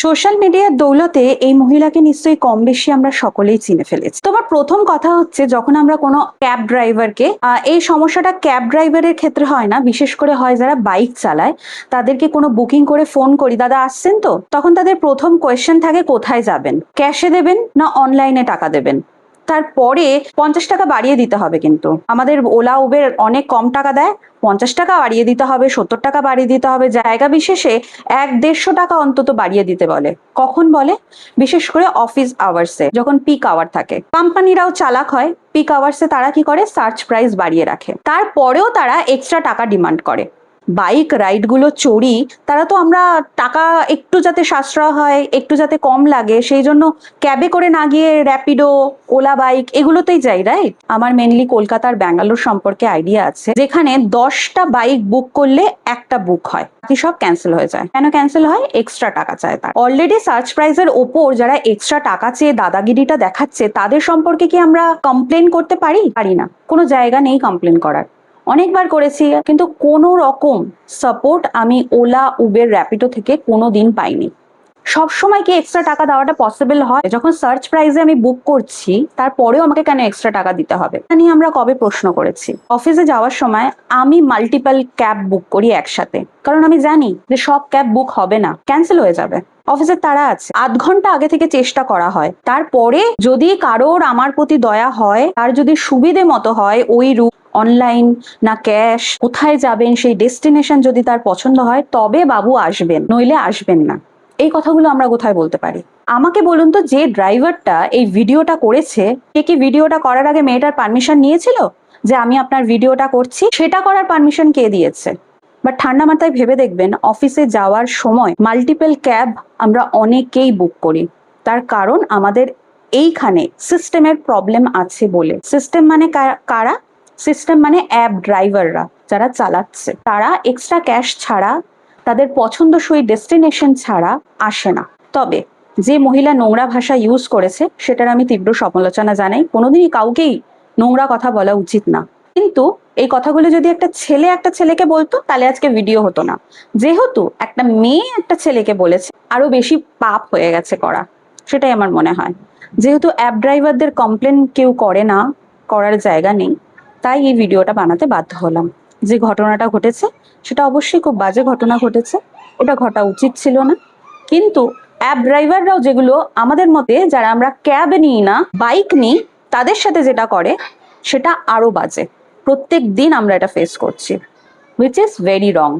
Social মিডিয়ার দৌলতে এই মহিলাকে নিশ্চয়ই কম বেশি আমরা সকলেই চিনে ফেলেছি। তোমার প্রথম কথা হচ্ছে, যখন আমরা কোনো ক্যাব ড্রাইভারকে, এই সমস্যাটা ক্যাব ড্রাইভারের ক্ষেত্রে হয় না, বিশেষ করে হয় যারা বাইক চালায়, তাদেরকে কোনো বুকিং করে ফোন করি, দাদা আসছেন তো, তখন তাদের প্রথম কোয়েশ্চেন থাকে কোথায় যাবেন, ক্যাশে দেবেন না অনলাইনে টাকা দেবেন। তারপরে 50 টাকা বাড়িয়ে দিতে হবে, কিন্তু আমাদের ওলা উবের অনেক কম টাকা দেয়, 50 টাকা বাড়িয়ে দিতে হবে, 70 টাকা বাড়িয়ে দিতে হবে, জায়গা বিশেষে 100-150 টাকা অন্তত বাড়িয়ে দিতে বলে। কখন বলে? বিশেষ করে অফিস আওয়ার্সে, যখন পিক আওয়ার থাকে। কোম্পানিরাও চালাক হয়, পিক আওয়ার্সে তারা কি করে, সার্চ প্রাইস বাড়িয়ে রাখে, তারপরেও তারা এক্সট্রা টাকা ডিমান্ড করে। বাইক রাইড গুলো চড়ি, তারা তো আমরা টাকা একটু যাতে সাশ্রয় হয়, একটু যাতে কম লাগে, সেই জন্য ক্যাবে করে না গিয়ে র্যাপিডো, ওলা বাইক এগুলোতেই যাই, রাইট? আমার মেনলি কলকাতার ব্যাঙ্গালোর সম্পর্কে আইডিয়া আছে, যেখানে 10টা বাইক বুক করলে একটা বুক হয়, বাকি সব ক্যান্সেল হয়ে যায়। কেন ক্যান্সেল হয়? এক্সট্রা টাকা চায় তার। অলরেডি সার্চ প্রাইসের ওপর যারা এক্সট্রা টাকা চেয়ে দাদাগিরিটা দেখাচ্ছে, তাদের সম্পর্কে কি আমরা কমপ্লেন করতে পারি? পারি না, কোনো জায়গা নেই কমপ্লেন করার। অনেকবার করেছি, কিন্তু কোনো রকম সাপোর্ট আমি ওলা উবের র্যাপিডো থেকে কোনো দিন পাইনি। সবসময় কি এক্সট্রা টাকা দেওয়াটা পসিবল হয়? যখন সার্চ প্রাইসে আমি বুক করছি, তারপরেও আমাকে কেন এক্সট্রা টাকা দিতে হবে? এটা নিয়ে আমরা কবে প্রশ্ন করেছি? অফিসে যাওয়ার সময় আমি মাল্টিপল ক্যাব বুক করি একসাথে, কারণ আমি জানি যে সব ক্যাব বুক হবে না, ক্যান্সেল হয়ে যাবে। অফিসের তারা আছে, 8 ঘন্টা আগে থেকে চেষ্টা করা হয়। তারপরে যদি কারোর আমার প্রতি দয়া হয়, আর যদি সুবিধে মতো হয়, ওই রুট অনলাইন না ক্যাশ, কোথায় যাবেন সেই ডেস্টিনেশন যদি তার পছন্দ হয়, তবে বাবু আসবেন, নইলে আসবেন না। এই কথাগুলো আমরা কোথায় বলতে পারি? আমাকে বলুন তো, যে ড্রাইভারটা এই ভিডিওটা করেছে, কে কি ভিডিওটা করার আগে মেয়েটার পারমিশন নিয়েছিল যে আমি আপনার ভিডিওটা করছি? সেটা করার পারমিশন কে দিয়েছে? বাট ঠান্ডা মাথায় ভেবে দেখবেন, অফিসে যাওয়ার সময় মাল্টিপল ক্যাব আমরা অনেকেই বুক করি, তার কারণ আমাদের এইখানে সিস্টেমের প্রবলেম আছে বলে। সিস্টেম মানে কারা? সিস্টেম মানে অ্যাপ ড্রাইভাররা যারা চালাচ্ছে, তারা এক্সট্রা ক্যাশ ছাড়া, তাদের পছন্দসই ডেস্টিনেশন ছাড়া আসে না। তবে যে মহিলা নোংরা ভাষা ইউজ করেছে, সেটার আমি তীব্র সমালোচনা জানাই। কোনোদিনই কাউকেই নোংরা কথা বলা উচিত না, কিন্তু এই কথাগুলো যদি একটা ছেলে একটা ছেলেকে বলতো, তাহলে আজকে ভিডিও হতো না। যেহেতু একটা মেয়ে একটা ছেলেকে বলেছে, আরো বেশি পাপ হয়ে গেছে করা, সেটাই আমার মনে হয়। যেহেতু অ্যাপ ড্রাইভারদের কমপ্লেন কেউ করে না, করার জায়গা নেই, তাই এই ভিডিওটা বানাতে বাধ্য হলাম। যে ঘটনাটা ঘটেছে সেটা অবশ্যই খুব বাজে ঘটনা ঘটেছে, এটা ঘটা উচিত ছিল না। কিন্তু অ্যাপ ড্রাইভাররাও, যেগুলো আমাদের মতে যারা আমরা ক্যাব নিই না, বাইক নিই, তাদের সাথে যেটা করে সেটা আরো বাজে। প্রত্যেক দিন আমরা এটা ফেস করছি, হুইচ ইজ ভেরি রং।